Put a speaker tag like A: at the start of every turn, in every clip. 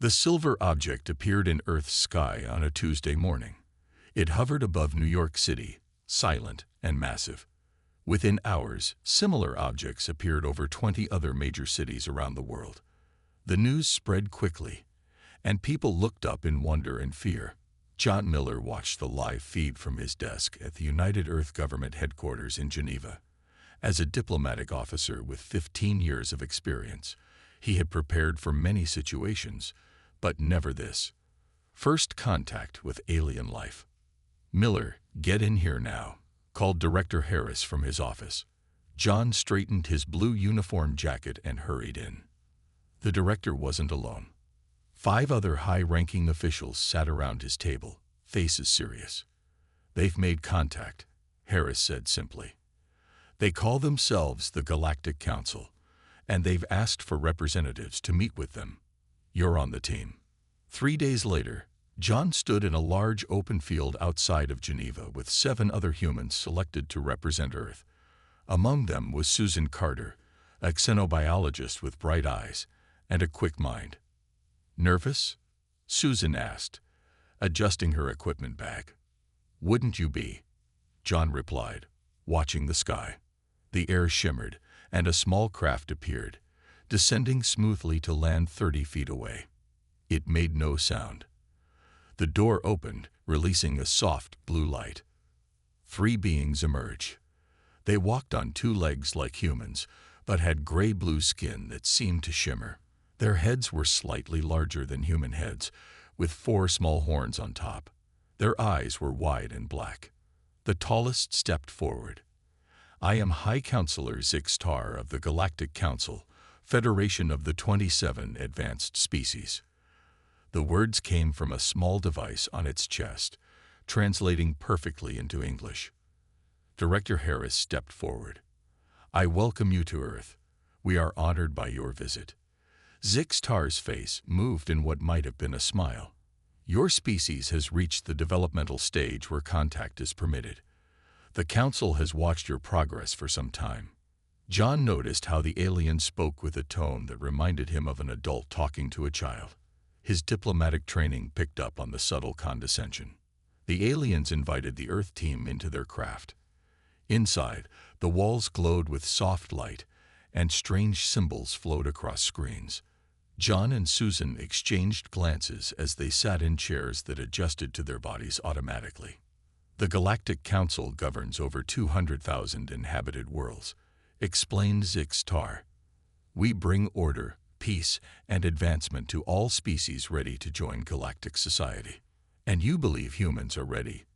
A: The silver object appeared in Earth's sky on a Tuesday morning. It hovered above New York City, silent and massive. Within hours, similar objects appeared over 20 other major cities around the world. The news spread quickly, and people looked up in wonder and fear. John Miller watched the live feed from his desk at the United Earth Government headquarters in Geneva. As a diplomatic officer with 15 years of experience, he had prepared for many situations, but never this. First contact with alien life. "Miller, get in here now," called Director Harris from his office. John straightened his blue uniform jacket and hurried in. The director wasn't alone. 5 other high-ranking officials sat around his table, faces serious. "They've made contact," Harris said simply. "They call themselves the Galactic Council, and they've asked for representatives to meet with them. You're on the team." 3 days later, John stood in a large open field outside of Geneva with 7 other humans selected to represent Earth. Among them was Susan Carter, a xenobiologist with bright eyes and a quick mind. "Nervous?" Susan asked, adjusting her equipment bag. "Wouldn't you be?" John replied, watching the sky. The air shimmered, and a small craft appeared, descending smoothly to land 30 feet away. It made no sound. The door opened, releasing a soft blue light. 3 beings emerged. They walked on 2 legs like humans, but had gray-blue skin that seemed to shimmer. Their heads were slightly larger than human heads, with 4 small horns on top. Their eyes were wide and black. The tallest stepped forward. "I am High Counselor Zixtar of the Galactic Council, Federation of the 27 Advanced Species." The words came from a small device on its chest, translating perfectly into English. Director Harris stepped forward. "I welcome you to Earth. We are honored by your visit." Zixtar's face moved in what might have been a smile. "Your species has reached the developmental stage where contact is permitted. The Council has watched your progress for some time." John noticed how the alien spoke with a tone that reminded him of an adult talking to a child. His diplomatic training picked up on the subtle condescension. The aliens invited the Earth team into their craft. Inside, the walls glowed with soft light, and strange symbols flowed across screens. John and Susan exchanged glances as they sat in chairs that adjusted to their bodies automatically. "The Galactic Council governs over 200,000 inhabited worlds," explained Zixtar. "We bring order, peace, and advancement to all species ready to join galactic society." "And you believe humans are ready?"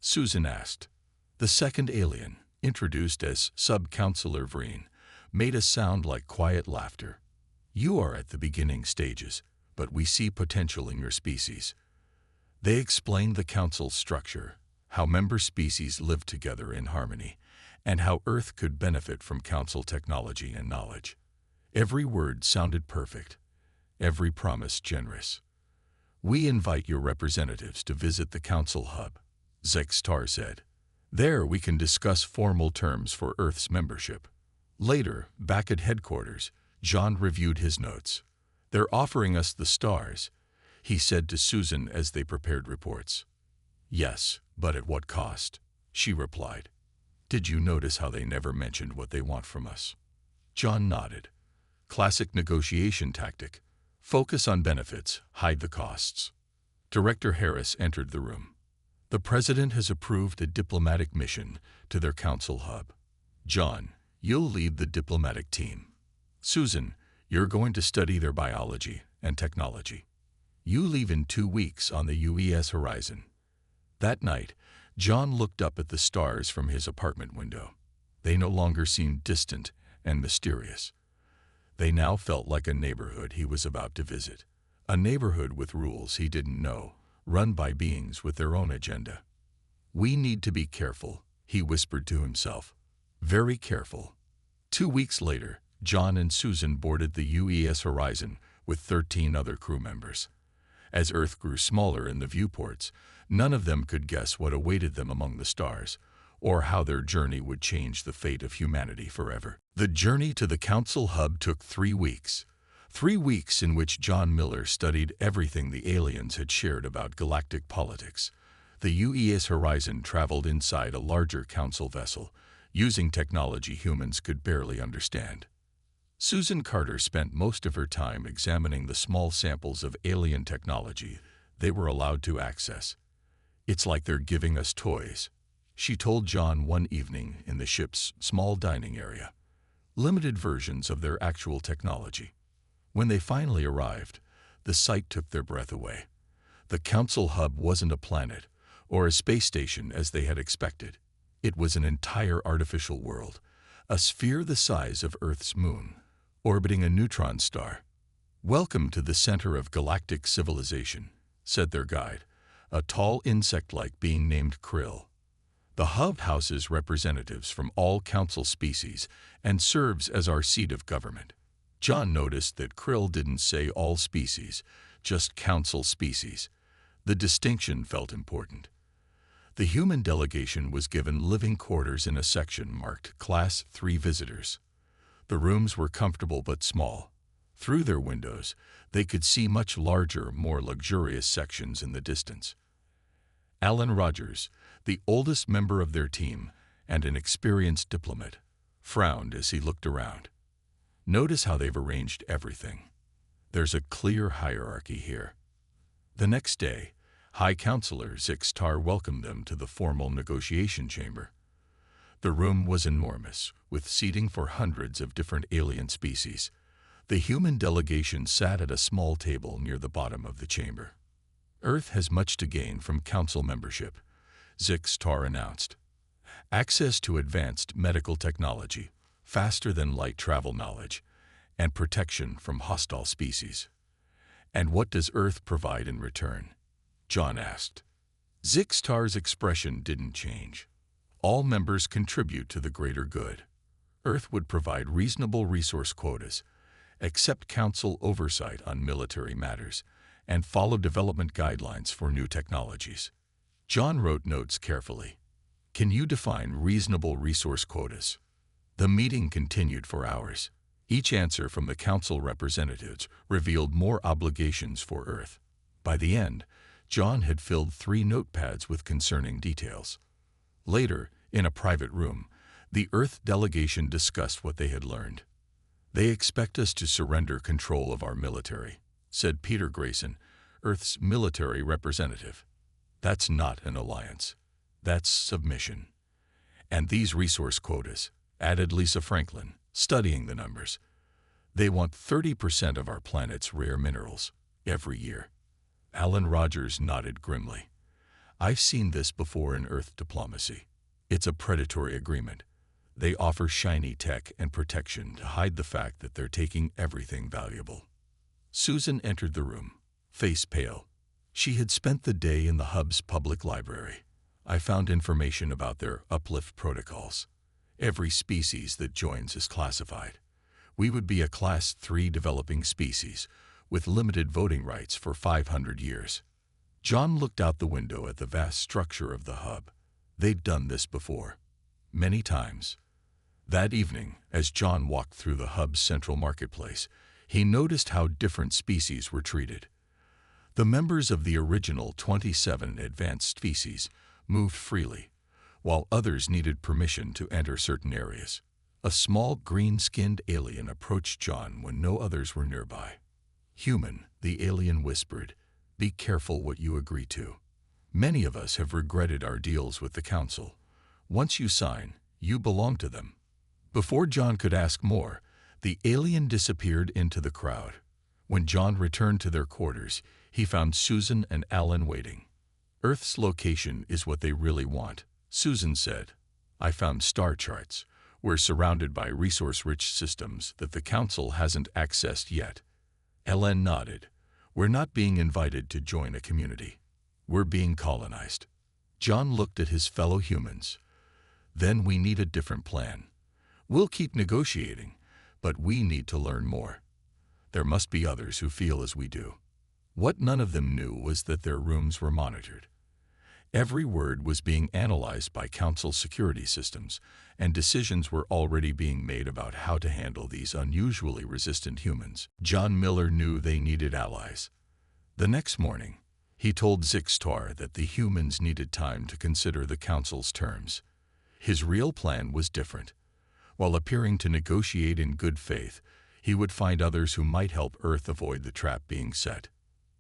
A: Susan asked. The second alien, introduced as Sub-Counselor Vreen, made a sound like quiet laughter. "You are at the beginning stages, but we see potential in your species." They explained the Council's structure, how member species live together in harmony, and how Earth could benefit from Council technology and knowledge. Every word sounded perfect, every promise generous. "We invite your representatives to visit the Council hub," Zixtar said. "There we can discuss formal terms for Earth's membership." Later, back at headquarters, John reviewed his notes. "They're offering us the stars," he said to Susan as they prepared reports. "Yes, but at what cost?" she replied. "Did you notice how they never mentioned what they want from us?" John nodded. "Classic negotiation tactic. Focus on benefits, hide the costs." Director Harris entered the room. "The President has approved a diplomatic mission to their Council hub. John, you'll lead the diplomatic team. Susan, you're going to study their biology and technology. You leave in 2 weeks on the UES horizon." That night, John looked up at the stars from his apartment window. They no longer seemed distant and mysterious. They now felt like a neighborhood he was about to visit. A neighborhood with rules he didn't know, run by beings with their own agenda. "We need to be careful," he whispered to himself. "Very careful." 2 weeks later, John and Susan boarded the UES Horizon with 13 other crew members. As Earth grew smaller in the viewports, none of them could guess what awaited them among the stars, or how their journey would change the fate of humanity forever. The journey to the Council hub took 3 weeks, 3 weeks in which John Miller studied everything the aliens had shared about galactic politics. The UES Horizon traveled inside a larger council vessel, using technology humans could barely understand. Susan Carter spent most of her time examining the small samples of alien technology they were allowed to access. "It's like they're giving us toys," she told John one evening in the ship's small dining area. Limited versions of their actual technology. When they finally arrived, the sight took their breath away. The council hub wasn't a planet or a space station as they had expected. It was an entire artificial world, a sphere the size of Earth's moon, orbiting a neutron star. "Welcome to the center of galactic civilization," said their guide, a tall insect-like being named Krill. "The hub houses representatives from all council species and serves as our seat of government." John noticed that Krill didn't say all species, just council species. The distinction felt important. The human delegation was given living quarters in a section marked Class 3 Visitors. The rooms were comfortable but small. Through their windows, they could see much larger, more luxurious sections in the distance. Alan Rogers, the oldest member of their team and an experienced diplomat, frowned as he looked around. "Notice how they've arranged everything. There's a clear hierarchy here." The next day, High Counselor Zixtar welcomed them to the formal negotiation chamber. The room was enormous, with seating for hundreds of different alien species. The human delegation sat at a small table near the bottom of the chamber. "Earth has much to gain from council membership," Zixtar announced. "Access to advanced medical technology, faster-than-light travel knowledge, and protection from hostile species." "And what does Earth provide in return?" John asked. Zixtar's expression didn't change. "All members contribute to the greater good. Earth would provide reasonable resource quotas, accept council oversight on military matters, and follow development guidelines for new technologies." John wrote notes carefully. "Can you define reasonable resource quotas?" The meeting continued for hours. Each answer from the council representatives revealed more obligations for Earth. By the end, John had filled 3 notepads with concerning details. Later, in a private room, the Earth delegation discussed what they had learned. "They expect us to surrender control of our military," said Peter Grayson, Earth's military representative. "That's not an alliance. That's submission. And these resource quotas," added Lisa Franklin, studying the numbers. "They want 30% of our planet's rare minerals every year." Alan Rogers nodded grimly. "I've seen this before in Earth diplomacy. It's a predatory agreement. They offer shiny tech and protection to hide the fact that they're taking everything valuable." Susan entered the room, face pale. She had spent the day in the hub's public library. "I found information about their uplift protocols. Every species that joins is classified. We would be a Class 3 developing species, with limited voting rights for 500 years. John looked out the window at the vast structure of the hub. They'd done this before. Many times. That evening, as John walked through the hub's central marketplace, he noticed how different species were treated. The members of the original 27 advanced species moved freely, while others needed permission to enter certain areas. A small green-skinned alien approached John when no others were nearby. "Human," the alien whispered, "be careful what you agree to. Many of us have regretted our deals with the council. Once you sign, you belong to them." Before John could ask more, the alien disappeared into the crowd. When John returned to their quarters, he found Susan and Alan waiting. "Earth's location is what they really want," Susan said. "I found star charts. We're surrounded by resource-rich systems that the council hasn't accessed yet." Ellen nodded. "We're not being invited to join a community. We're being colonized." John looked at his fellow humans. "Then we need a different plan. We'll keep negotiating, but we need to learn more. There must be others who feel as we do." What none of them knew was that their rooms were monitored. Every word was being analyzed by Council security systems, and decisions were already being made about how to handle these unusually resistant humans. John Miller knew they needed allies. The next morning, he told Zixtar that the humans needed time to consider the Council's terms. His real plan was different. While appearing to negotiate in good faith, he would find others who might help Earth avoid the trap being set.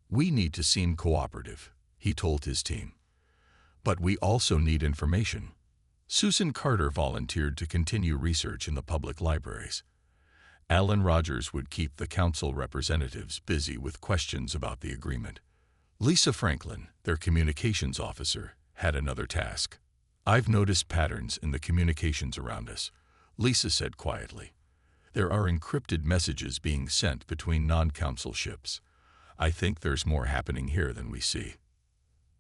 A: "We need to seem cooperative," he told his team. "But we also need information." Susan Carter volunteered to continue research in the public libraries. Alan Rogers would keep the Council representatives busy with questions about the agreement. Lisa Franklin, their communications officer, had another task. "I've noticed patterns in the communications around us," Lisa said quietly. "There are encrypted messages being sent between non-Council ships. I think there's more happening here than we see."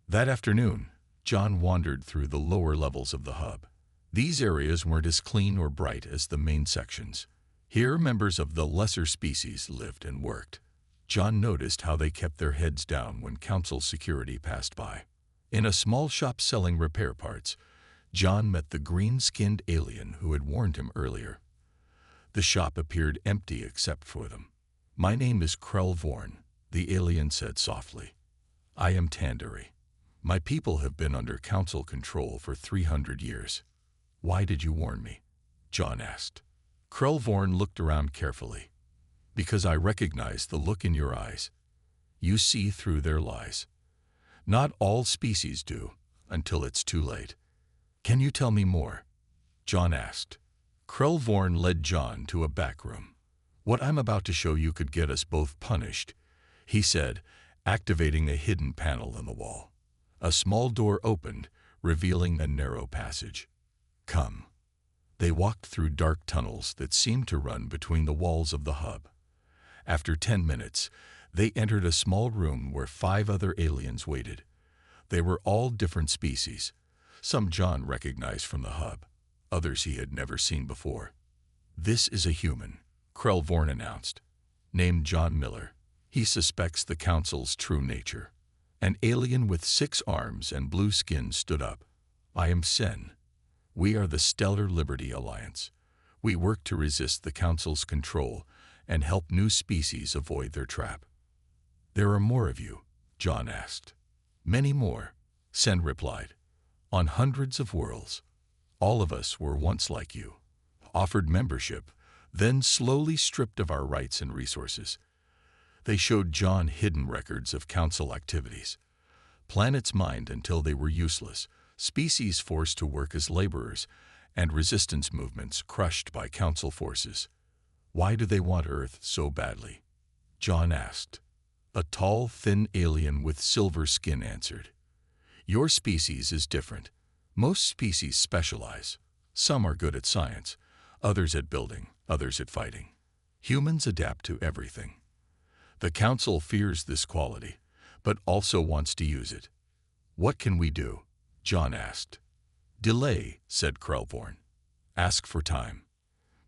A: That afternoon, John wandered through the lower levels of the hub. These areas weren't as clean or bright as the main sections. Here, members of the lesser species lived and worked. John noticed how they kept their heads down when Council security passed by. In a small shop selling repair parts, John met the green-skinned alien who had warned him earlier. The shop appeared empty except for them. "My name is Krell Vorn," the alien said softly. "I am Tandari. My people have been under Council control for 300 years. "Why did you warn me?" John asked. Krell Vorn looked around carefully. "Because I recognize the look in your eyes. You see through their lies. Not all species do, until it's too late." "Can you tell me more?" John asked. Krell Vorn led John to a back room. "What I'm about to show you could get us both punished," he said, activating a hidden panel in the wall. A small door opened, revealing a narrow passage. "Come." They walked through dark tunnels that seemed to run between the walls of the hub. After 10 minutes, they entered a small room where 5 other aliens waited. They were all different species. Some John recognized from the hub, others he had never seen before. "This is a human," Krell Vorn announced. "Named John Miller. He suspects the Council's true nature." An alien with 6 arms and blue skin stood up. "I am Sen. We are the Stellar Liberty Alliance. We work to resist the Council's control and help new species avoid their trap." "There are more of you?" John asked. "Many more," Sen replied. "On hundreds of worlds. All of us were once like you, offered membership, then slowly stripped of our rights and resources." They showed John hidden records of Council activities. Planets mined until they were useless, species forced to work as laborers, and resistance movements crushed by Council forces. "Why do they want Earth so badly?" John asked. A tall, thin alien with silver skin answered. "Your species is different. Most species specialize. Some are good at science, others at building, others at fighting. Humans adapt to everything. The Council fears this quality, but also wants to use it." "What can we do?" John asked. "Delay," said Krell Vorn. "Ask for time.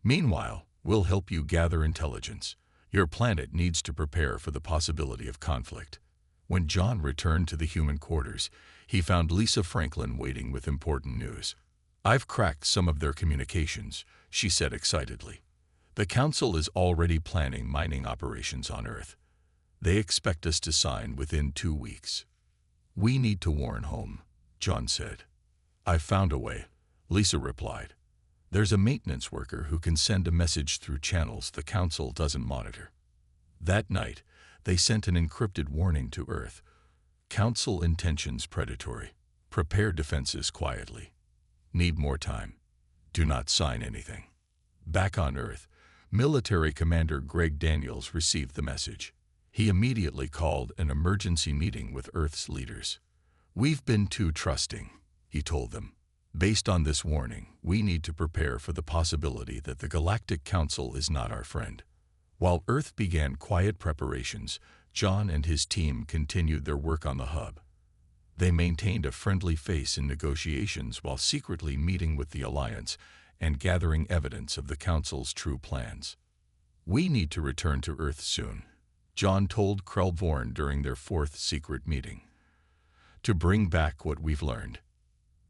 A: Meanwhile, we'll help you gather intelligence. Your planet needs to prepare for the possibility of conflict." When John returned to the human quarters, he found Lisa Franklin waiting with important news. "I've cracked some of their communications," she said excitedly. "The Council is already planning mining operations on Earth. They expect us to sign within 2 weeks." "We need to warn home," John said. "I've found a way," Lisa replied. "There's a maintenance worker who can send a message through channels the Council doesn't monitor." That night, they sent an encrypted warning to Earth. "Council intentions predatory. Prepare defenses quietly. Need more time. Do not sign anything." Back on Earth, Military Commander Greg Daniels received the message. He immediately called an emergency meeting with Earth's leaders. "We've been too trusting," he told them. "Based on this warning, we need to prepare for the possibility that the Galactic Council is not our friend." While Earth began quiet preparations, John and his team continued their work on the hub. They maintained a friendly face in negotiations while secretly meeting with the Alliance and gathering evidence of the Council's true plans. "We need to return to Earth soon," John told Krell Vorn during their 4th secret meeting. to bring back what we've learned.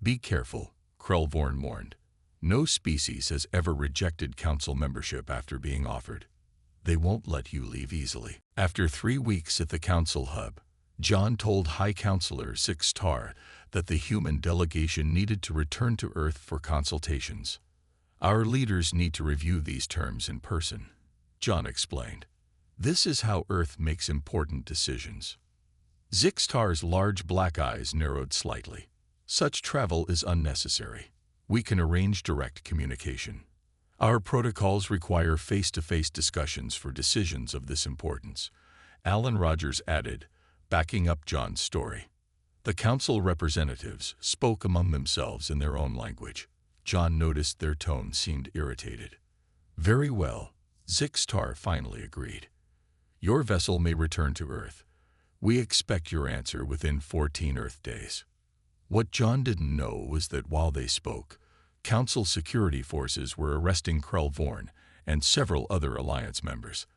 A: Be careful, Krellvorn warned. No species has ever rejected council membership after being offered. They won't let you leave easily. After 3 weeks at the council hub, John told High Counselor Zixtar that the human delegation needed to return to Earth for consultations. Our leaders need to review these terms in person, John explained. This is how Earth makes important decisions. Zixtar's large black eyes narrowed slightly. Such travel is unnecessary. We can arrange direct communication. Our protocols require face-to-face discussions for decisions of this importance, Alan Rogers added, backing up John's story. The council representatives spoke among themselves in their own language. John noticed their tone seemed irritated. Very well, Zixtar finally agreed. Your vessel may return to Earth. We expect your answer within 14 Earth days. What John didn't know was that while they spoke, Council security forces were arresting Krellvorn and several other Alliance members.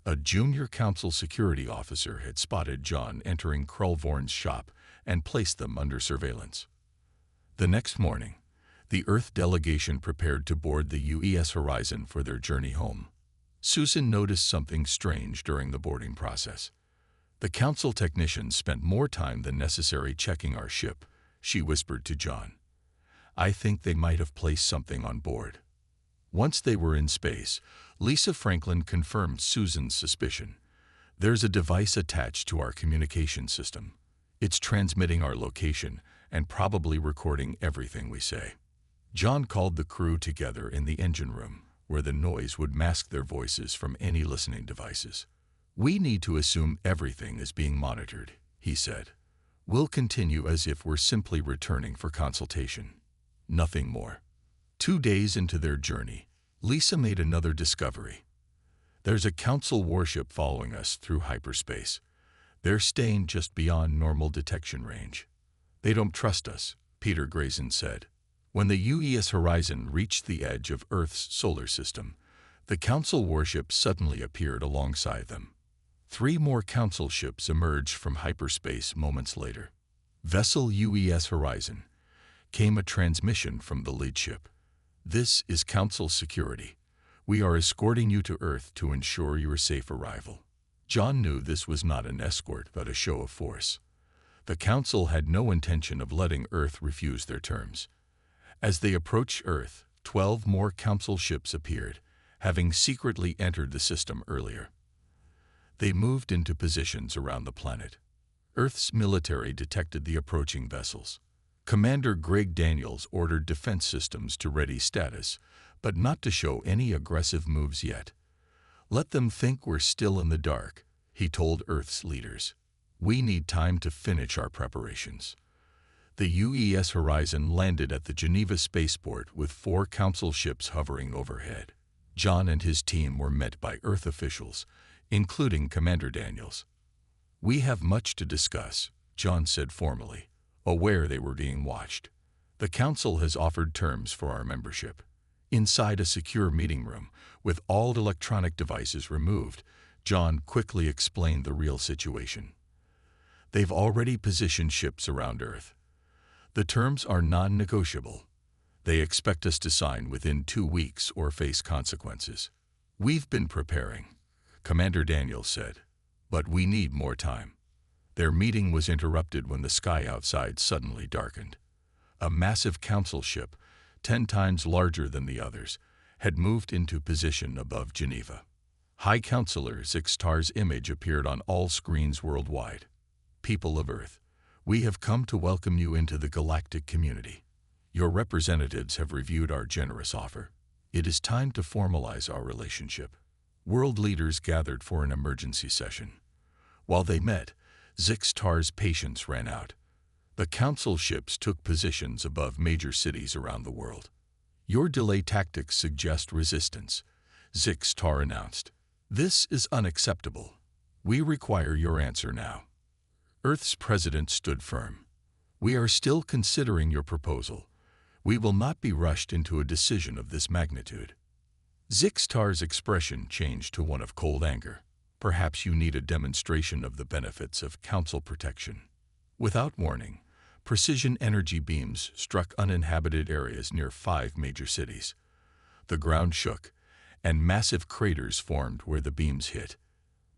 A: A junior Council security officer had spotted John entering Krellvorn's shop and placed them under surveillance. The next morning, the Earth delegation prepared to board the UES Horizon for their journey home. Susan noticed something strange during the boarding process. The Council technicians spent more time than necessary checking our ship, she whispered to John. I think they might have placed something on board. Once they were in space, Lisa Franklin confirmed Susan's suspicion. There's a device attached to our communication system. It's transmitting our location and probably recording everything we say. John called the crew together in the engine room, where the noise would mask their voices from any listening devices. We need to assume everything is being monitored, he said. We'll continue as if we're simply returning for consultation. Nothing more. 2 days into their journey, Lisa made another discovery. There's a council warship following us through hyperspace. They're staying just beyond normal detection range. They don't trust us, Peter Grayson said. When the UES Horizon reached the edge of Earth's solar system, the council warship suddenly appeared alongside them. 3 more council ships emerged from hyperspace moments later. Vessel UES Horizon. Came a transmission from the lead ship. This is Council security. We are escorting you to Earth to ensure your safe arrival. John knew this was not an escort but a show of force. The Council had no intention of letting Earth refuse their terms. As they approached Earth, 12 more Council ships appeared, having secretly entered the system earlier. They moved into positions around the planet. Earth's military detected the approaching vessels. Commander Greg Daniels ordered defense systems to ready status, but not to show any aggressive moves yet. Let them think we're still in the dark, he told Earth's leaders. We need time to finish our preparations. The UES Horizon landed at the Geneva spaceport with 4 council ships hovering overhead. John and his team were met by Earth officials, including Commander Daniels. We have much to discuss, John said formally, aware they were being watched. The Council has offered terms for our membership. Inside a secure meeting room, with all electronic devices removed, John quickly explained the real situation. They've already positioned ships around Earth. The terms are non-negotiable. They expect us to sign within 2 weeks or face consequences. We've been preparing, Commander Daniels said, but we need more time. Their meeting was interrupted when the sky outside suddenly darkened. A massive council ship, 10 times larger than the others, had moved into position above Geneva. High Counselor Zixtar's image appeared on all screens worldwide. People of Earth, we have come to welcome you into the galactic community. Your representatives have reviewed our generous offer. It is time to formalize our relationship. World leaders gathered for an emergency session. While they met, Zixtar's patience ran out. The council ships took positions above major cities around the world. Your delay tactics suggest resistance, Zixtar announced. This is unacceptable. We require your answer now. Earth's president stood firm. We are still considering your proposal. We will not be rushed into a decision of this magnitude. Zixtar's expression changed to one of cold anger. Perhaps you need a demonstration of the benefits of council protection. Without warning, precision energy beams struck uninhabited areas near 5 major cities. The ground shook, and massive craters formed where the beams hit.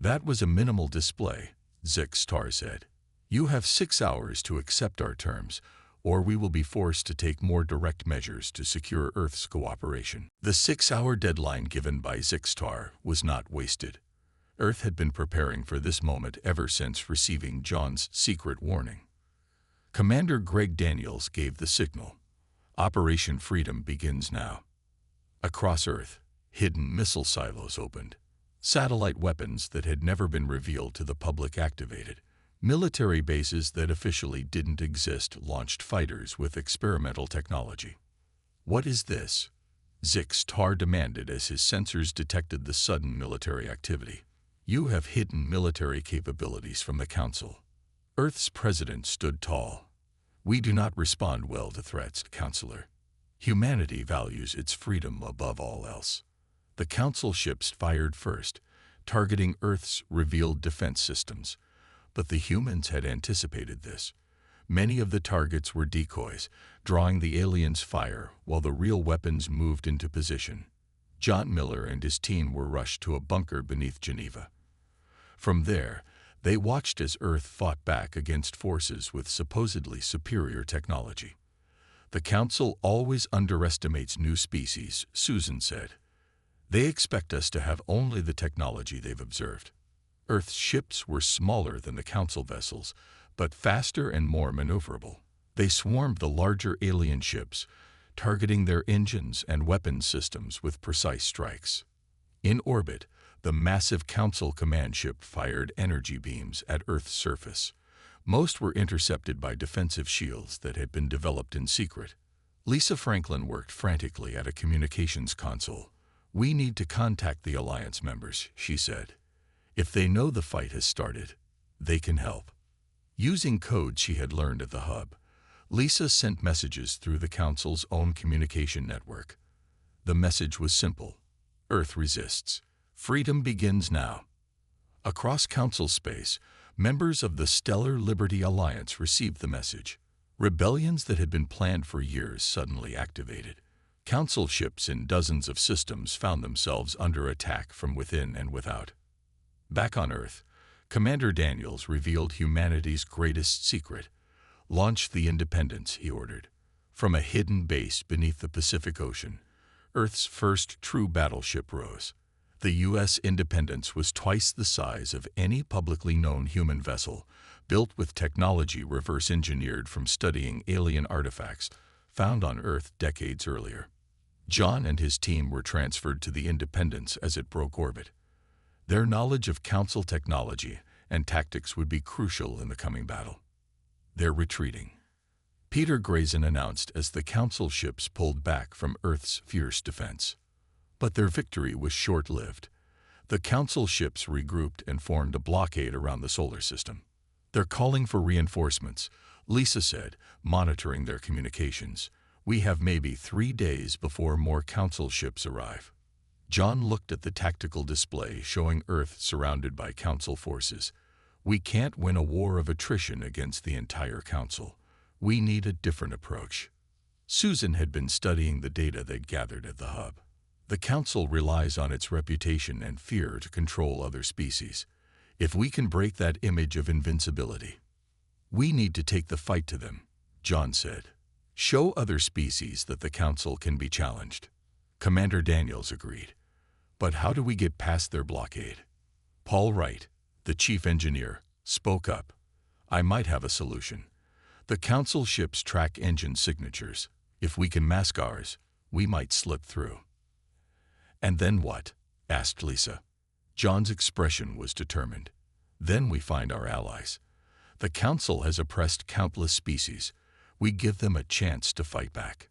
A: "That was a minimal display," Zix-Tar said. "You have 6 hours to accept our terms, or we will be forced to take more direct measures to secure Earth's cooperation." The 6-hour deadline given by Zix-Tar was not wasted. Earth had been preparing for this moment ever since receiving John's secret warning. Commander Greg Daniels gave the signal. Operation Freedom begins now. Across Earth, hidden missile silos opened. Satellite weapons that had never been revealed to the public activated. Military bases that officially didn't exist launched fighters with experimental technology. "What is this?" Zix-Tar demanded as his sensors detected the sudden military activity. "You have hidden military capabilities from the Council." Earth's president stood tall. "We do not respond well to threats, Counselor. Humanity values its freedom above all else." The Council ships fired first, targeting Earth's revealed defense systems. But the humans had anticipated this. Many of the targets were decoys, drawing the aliens' fire while the real weapons moved into position. John Miller and his team were rushed to a bunker beneath Geneva. From there, they watched as Earth fought back against forces with supposedly superior technology. "The Council always underestimates new species," Susan said. "They expect us to have only the technology they've observed." Earth's ships were smaller than the Council vessels, but faster and more maneuverable. They swarmed the larger alien ships, targeting their engines and weapons systems with precise strikes. In orbit, the massive Council command ship fired energy beams at Earth's surface. Most were intercepted by defensive shields that had been developed in secret. Lisa Franklin worked frantically at a communications console. "We need to contact the Alliance members," she said. "If they know the fight has started, they can help." Using codes she had learned at the hub, Lisa sent messages through the Council's own communication network. The message was simple: Earth resists. Freedom begins now. Across Council space, members of the Stellar Liberty Alliance received the message. Rebellions that had been planned for years suddenly activated. Council ships in dozens of systems found themselves under attack from within and without. Back on Earth, Commander Daniels revealed humanity's greatest secret. "Launch the Independence," he ordered. From a hidden base beneath the Pacific Ocean, Earth's first true battleship rose. The U.S. Independence was twice the size of any publicly known human vessel, built with technology reverse-engineered from studying alien artifacts found on Earth decades earlier. John and his team were transferred to the Independence as it broke orbit. Their knowledge of Council technology and tactics would be crucial in the coming battle. "They're retreating," Peter Grayson announced as the Council ships pulled back from Earth's fierce defense. But their victory was short-lived. The Council ships regrouped and formed a blockade around the solar system. "They're calling for reinforcements," Lisa said, monitoring their communications. "We have maybe 3 days before more Council ships arrive." John looked at the tactical display showing Earth surrounded by Council forces. "We can't win a war of attrition against the entire Council. We need a different approach." Susan had been studying the data they'd gathered at the hub. The Council relies on its reputation and fear to control other species. If we can break that image of invincibility, we need to take the fight to them, John said. "Show other species that the Council can be challenged." Commander Daniels agreed. "But how do we get past their blockade?" Paul Wright, the chief engineer, spoke up. "I might have a solution. The Council ships track engine signatures. If we can mask ours, we might slip through." "And then what?" asked Lisa. John's expression was determined. "Then we find our allies. The Council has oppressed countless species. We give them a chance to fight back."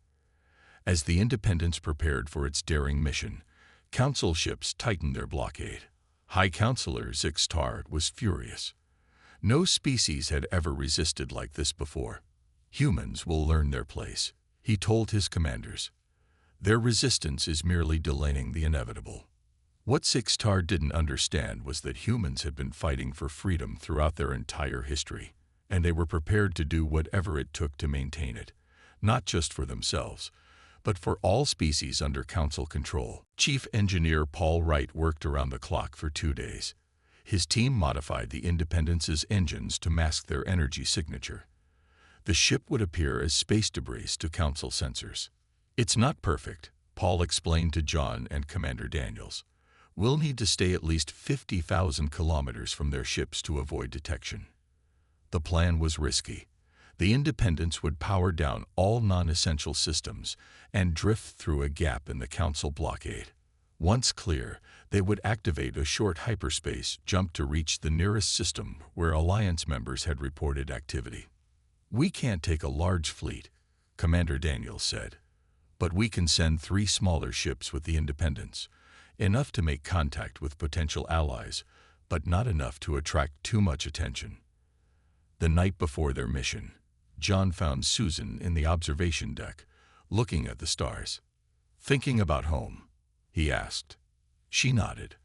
A: As the Independence prepared for its daring mission, Council ships tightened their blockade. High Counselor Zix-Tar was furious. No species had ever resisted like this before. "Humans will learn their place," he told his commanders. "Their resistance is merely delaying the inevitable." What Zix-Tar didn't understand was that humans had been fighting for freedom throughout their entire history. and they were prepared to do whatever it took to maintain it, not just for themselves, but for all species under Council control. Chief Engineer Paul Wright worked around the clock for 2 days. His team modified the Independence's engines to mask their energy signature. The ship would appear as space debris to Council sensors. "It's not perfect," Paul explained to John and Commander Daniels. "We'll need to stay at least 50,000 kilometers from their ships to avoid detection." The plan was risky. The Independence would power down all non-essential systems and drift through a gap in the Council blockade. Once clear, they would activate a short hyperspace jump to reach the nearest system where Alliance members had reported activity. "We can't take a large fleet," Commander Daniels said, "but we can send 3 smaller ships with the Independence, enough to make contact with potential allies, but not enough to attract too much attention." The night before their mission, John found Susan in the observation deck, looking at the stars. "Thinking about home?" he asked. She nodded.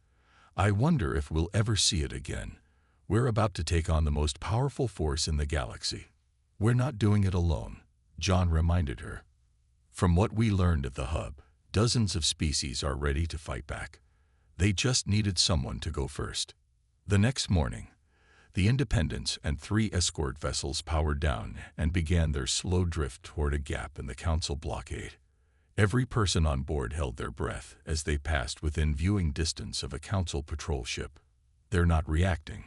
A: "I wonder if we'll ever see it again. We're about to take on the most powerful force in the galaxy." "We're not doing it alone," John reminded her. "From what we learned at the hub, dozens of species are ready to fight back. They just needed someone to go first." The next morning, the Independence and 3 escort vessels powered down and began their slow drift toward a gap in the Council blockade. Every person on board held their breath as they passed within viewing distance of a Council patrol ship. "They're not reacting,"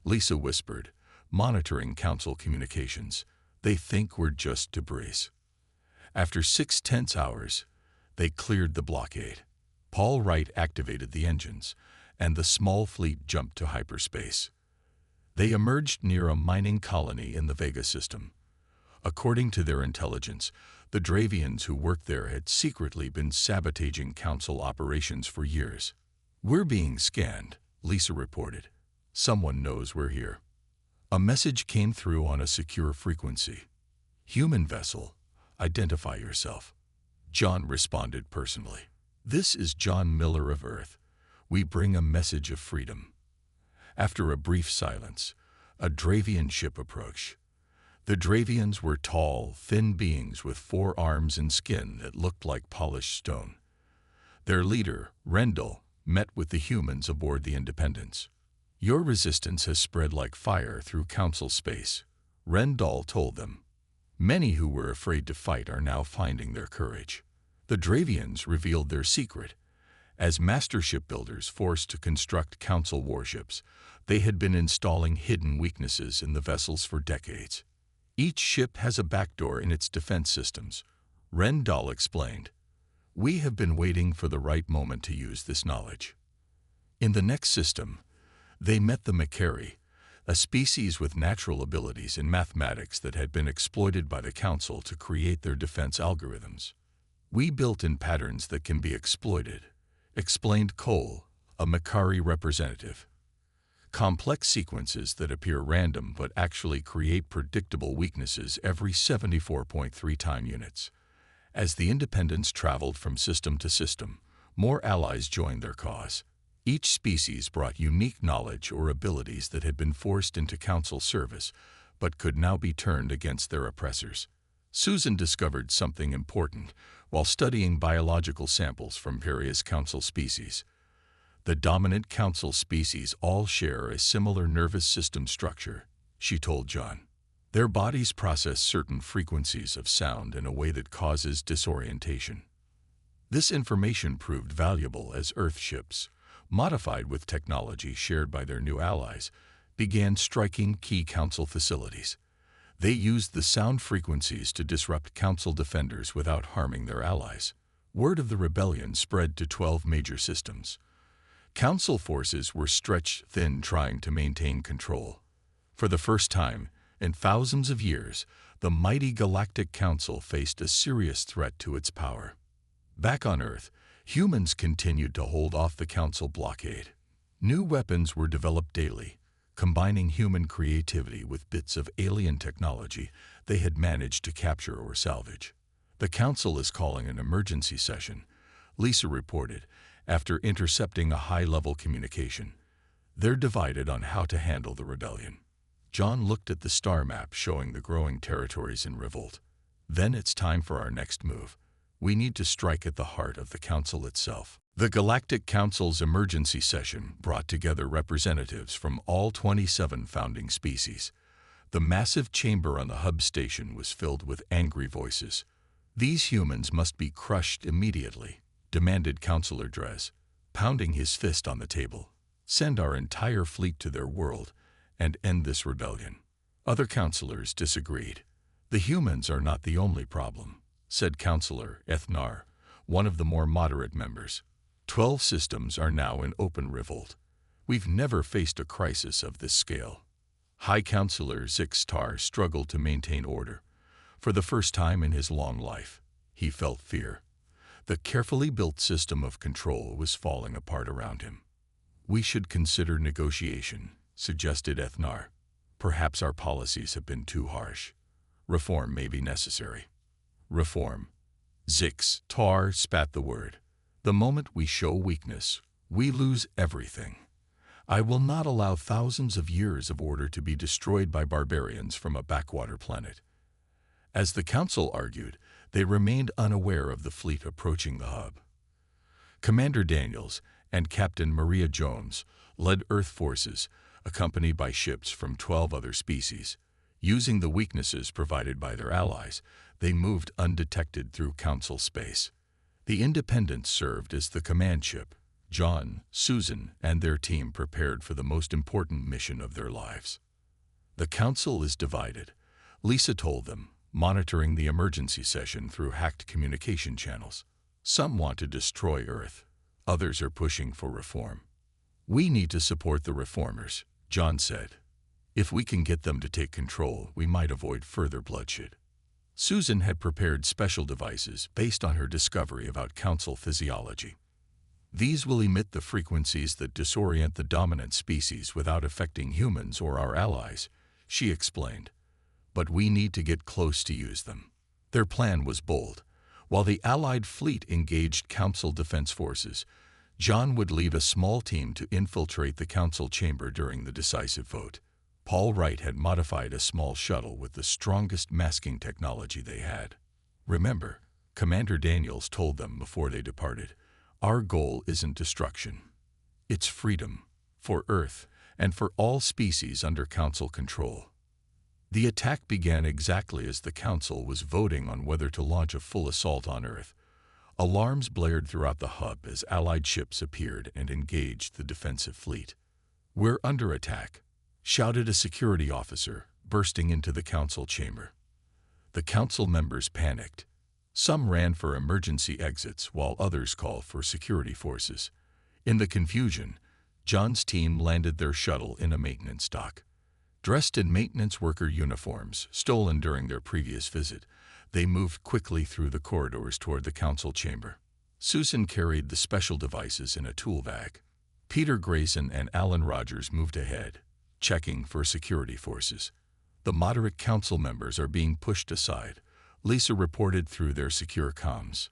A: Lisa whispered, monitoring Council communications. "They think we're just debris." After 6 tense hours, they cleared the blockade. Paul Wright activated the engines, and the small fleet jumped to hyperspace. They emerged near a mining colony in the Vega system. According to their intelligence, the Dravians who worked there had secretly been sabotaging Council operations for years. "We're being scanned," Lisa reported. "Someone knows we're here." A message came through on a secure frequency. "Human vessel, identify yourself." John responded personally. "This is John Miller of Earth. We bring a message of freedom." After a brief silence, a Dravian ship approached. The Dravians were tall, thin beings with 4 arms and skin that looked like polished stone. Their leader, Rendell, met with the humans aboard the Independence. "Your resistance has spread like fire through Council space," Rendell told them. "Many who were afraid to fight are now finding their courage." The Dravians revealed their secret. As master shipbuilders forced to construct Council warships, they had been installing hidden weaknesses in the vessels for decades. "Each ship has a backdoor in its defense systems," Rendell explained. "We have been waiting for the right moment to use this knowledge." In the next system, they met the Macquarie, a species with natural abilities in mathematics that had been exploited by the Council to create their defense algorithms. "We built in patterns that can be exploited," explained Cole, a Macquarie representative. "Complex sequences that appear random but actually create predictable weaknesses every 74.3 time units." As the Independence traveled from system to system, more allies joined their cause. Each species brought unique knowledge or abilities that had been forced into Council service, but could now be turned against their oppressors. Susan discovered something important while studying biological samples from various Council species. The dominant Council species all share a similar nervous system structure, she told John. Their bodies process certain frequencies of sound in a way that causes disorientation. This information proved valuable as Earth ships, modified with technology shared by their new allies, began striking key Council facilities. They used the sound frequencies to disrupt Council defenders without harming their allies. Word of the rebellion spread to 12 major systems. Council forces were stretched thin trying to maintain control. For the first time, in thousands of years, the mighty Galactic Council faced a serious threat to its power. Back on Earth, humans continued to hold off the Council blockade. New weapons were developed daily, combining human creativity with bits of alien technology they had managed to capture or salvage. "The Council is calling an emergency session," Lisa reported, after intercepting a high-level communication. "They're divided on how to handle the rebellion." John looked at the star map showing the growing territories in revolt. Then it's time for our next move. We need to strike at the heart of the Council itself. The Galactic Council's emergency session brought together representatives from all 27 founding species. The massive chamber on the hub station was filled with angry voices. "These humans must be crushed immediately," demanded Councillor Drez, pounding his fist on the table. "Send our entire fleet to their world and end this rebellion." Other councillors disagreed. "The humans are not the only problem," said Councillor Ethnar, one of the more moderate members. 12 systems are now in open revolt. We've never faced a crisis of this scale. High Councillor Zixtar struggled to maintain order. For the first time in his long life, he felt fear. The carefully built system of control was falling apart around him. "We should consider negotiation," suggested Ethnar. "Perhaps our policies have been too harsh. Reform may be necessary." "Reform." Zixtar spat the word. "The moment we show weakness, we lose everything. I will not allow thousands of years of order to be destroyed by barbarians from a backwater planet." As the Council argued, they remained unaware of the fleet approaching the hub. Commander Daniels and Captain Maria Jones led Earth forces, accompanied by ships from 12 other species. Using the weaknesses provided by their allies, they moved undetected through Council space. The Independents served as the command ship. John, Susan, and their team prepared for the most important mission of their lives. "The Council is divided," Lisa told them, monitoring the emergency session through hacked communication channels. "Some want to destroy Earth. Others are pushing for reform." "We need to support the reformers," John said. "If we can get them to take control, we might avoid further bloodshed." Susan had prepared special devices based on her discovery about Council physiology. "These will emit the frequencies that disorient the dominant species without affecting humans or our allies," she explained. "But we need to get close to use them." Their plan was bold. While the Allied fleet engaged Council defense forces, John would lead a small team to infiltrate the Council chamber during the decisive vote. Paul Wright had modified a small shuttle with the strongest masking technology they had. "Remember," Commander Daniels told them before they departed, "our goal isn't destruction. It's freedom, for Earth and for all species under Council control." The attack began exactly as the Council was voting on whether to launch a full assault on Earth. Alarms blared throughout the hub as Allied ships appeared and engaged the defensive fleet. "We're under attack," shouted a security officer, bursting into the Council chamber. The Council members panicked. Some ran for emergency exits while others called for security forces. In the confusion, John's team landed their shuttle in a maintenance dock. Dressed in maintenance worker uniforms, stolen during their previous visit, they moved quickly through the corridors toward the Council chamber. Susan carried the special devices in a tool bag. Peter Grayson and Alan Rogers moved ahead, checking for security forces. "The moderate Council members are being pushed aside," Lisa reported through their secure comms.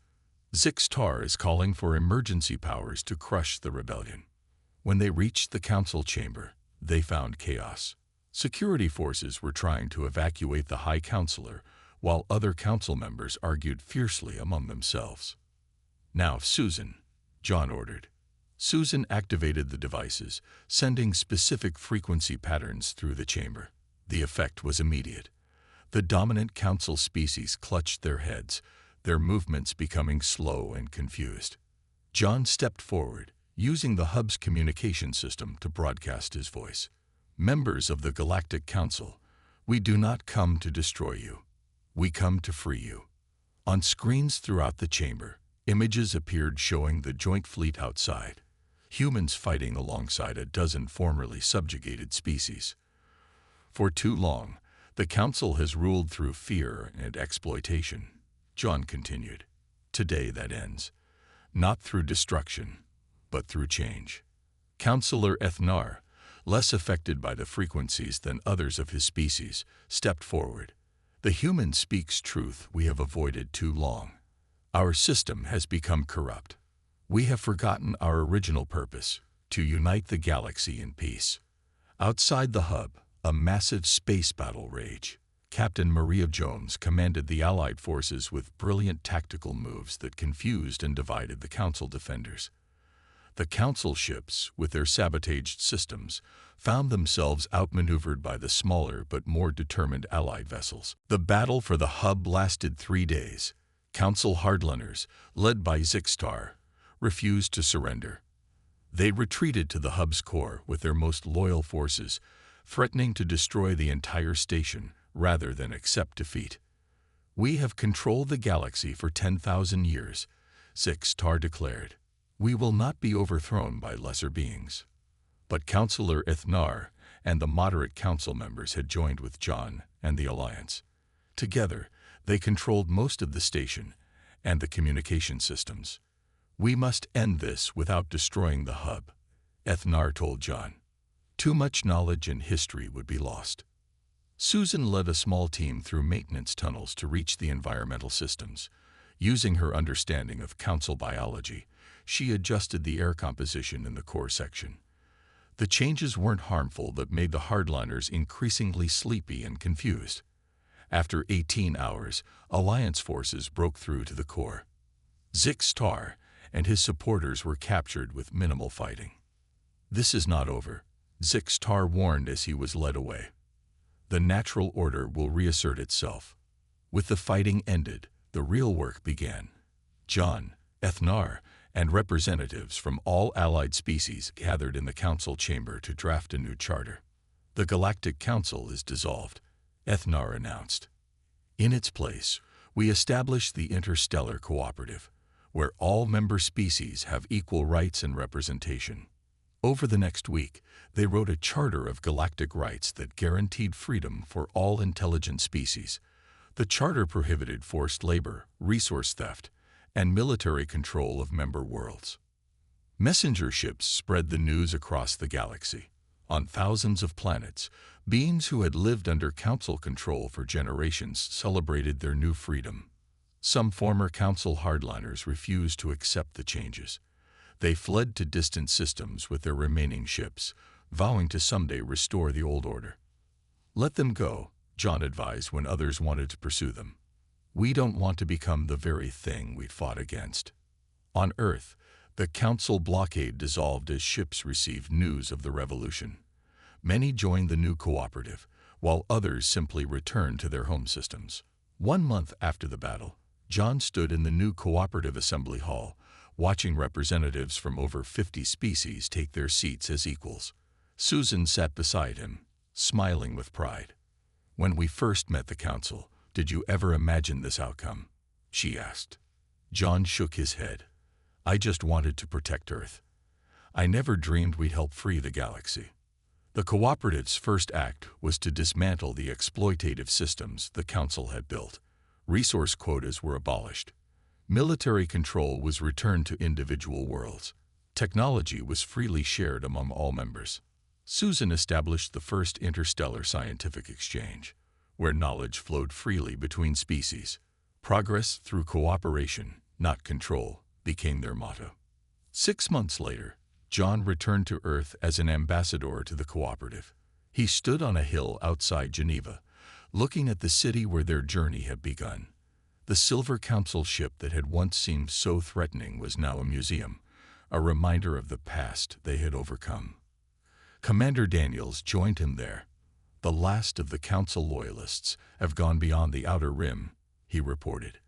A: "Zixtar is calling for emergency powers to crush the rebellion." When they reached the Council chamber, they found chaos. Security forces were trying to evacuate the High Councillor, while other Council members argued fiercely among themselves. "Now, Susan," John ordered. Susan activated the devices, sending specific frequency patterns through the chamber. The effect was immediate. The dominant Council species clutched their heads, their movements becoming slow and confused. John stepped forward, using the hub's communication system to broadcast his voice. "Members of the Galactic Council, we do not come to destroy you. We come to free you." On screens throughout the chamber, images appeared showing the joint fleet outside, humans fighting alongside a dozen formerly subjugated species. "For too long, the Council has ruled through fear and exploitation," John continued. "Today that ends, not through destruction, but through change." Councillor Ethnar, less affected by the frequencies than others of his species, stepped forward. "The human speaks truth we have avoided too long. Our system has become corrupt. We have forgotten our original purpose, to unite the galaxy in peace." Outside the hub, A massive space battle rage. Captain Maria Jones commanded the Allied forces with brilliant tactical moves that confused and divided the Council defenders. The Council ships, with their sabotaged systems, found themselves outmaneuvered by the smaller but more determined Allied vessels. The battle for the hub lasted 3 days. Council hardliners, led by Zixtar, refused to surrender. They retreated to the hub's core with their most loyal forces, threatening to destroy the entire station rather than accept defeat. "We have controlled the galaxy for 10,000 years," Zixtar declared. "We will not be overthrown by lesser beings." But Councillor Ethnar and the moderate council members had joined with John and the Alliance. Together, they controlled most of the station and the communication systems. "We must end this without destroying the hub," Ethnar told John. "Too much knowledge and history would be lost." Susan led a small team through maintenance tunnels to reach the environmental systems. Using her understanding of council biology, she adjusted the air composition in the core section. The changes weren't harmful but made the hardliners increasingly sleepy and confused. After 18 hours, Alliance forces broke through to the core. Zixtar and his supporters were captured with minimal fighting. "This is not over," Zixtar warned as he was led away. "The natural order will reassert itself." With the fighting ended, the real work began. John, Ethnar, and representatives from all allied species gathered in the council chamber to draft a new charter. "The Galactic Council is dissolved," Ethnar announced. "In its place, we establish the Interstellar Cooperative, where all member species have equal rights and representation." Over the next week, they wrote a charter of galactic rights that guaranteed freedom for all intelligent species. The charter prohibited forced labor, resource theft, and military control of member worlds. Messenger ships spread the news across the galaxy. On thousands of planets, beings who had lived under council control for generations celebrated their new freedom. Some former council hardliners refused to accept the changes. They fled to distant systems with their remaining ships, vowing to someday restore the old order. "Let them go," John advised when others wanted to pursue them. "We don't want to become the very thing we fought against." On Earth, the council blockade dissolved as ships received news of the revolution. Many joined the new cooperative, while others simply returned to their home systems. 1 month after the battle, John stood in the new cooperative assembly hall, watching representatives from over 50 species take their seats as equals. Susan sat beside him, smiling with pride. "When we first met the council, did you ever imagine this outcome?" she asked. John shook his head. "I just wanted to protect Earth. I never dreamed we'd help free the galaxy." The cooperative's first act was to dismantle the exploitative systems the council had built. Resource quotas were abolished. Military control was returned to individual worlds. Technology was freely shared among all members. Susan established the first interstellar scientific exchange, where knowledge flowed freely between species. Progress through cooperation, not control, became their motto. 6 months later, John returned to Earth as an ambassador to the cooperative. He stood on a hill outside Geneva, looking at the city where their journey had begun. The Silver Council ship that had once seemed so threatening was now a museum, a reminder of the past they had overcome. Commander Daniels joined him there. "The last of the Council loyalists have gone beyond the outer rim," he reported.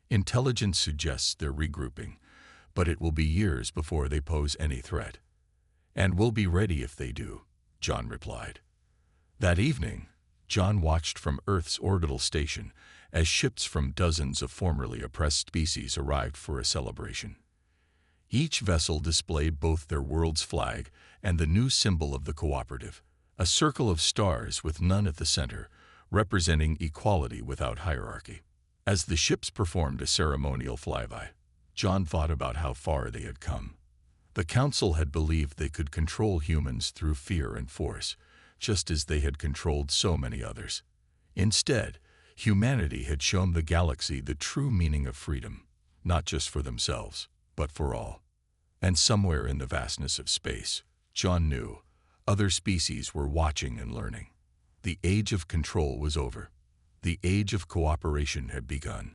A: "Intelligence suggests they're regrouping, but it will be years before they pose any threat." "And we'll be ready if they do," John replied. That evening, John watched from Earth's orbital station as ships from dozens of formerly oppressed species arrived for a celebration. Each vessel displayed both their world's flag and the new symbol of the cooperative, a circle of stars with none at the center, representing equality without hierarchy. As the ships performed a ceremonial flyby, John thought about how far they had come. The Council had believed they could control humans through fear and force, just as they had controlled so many others. Instead, humanity had shown the galaxy the true meaning of freedom, not just for themselves, but for all. And somewhere in the vastness of space, John knew, other species were watching and learning. The age of control was over. The age of cooperation had begun.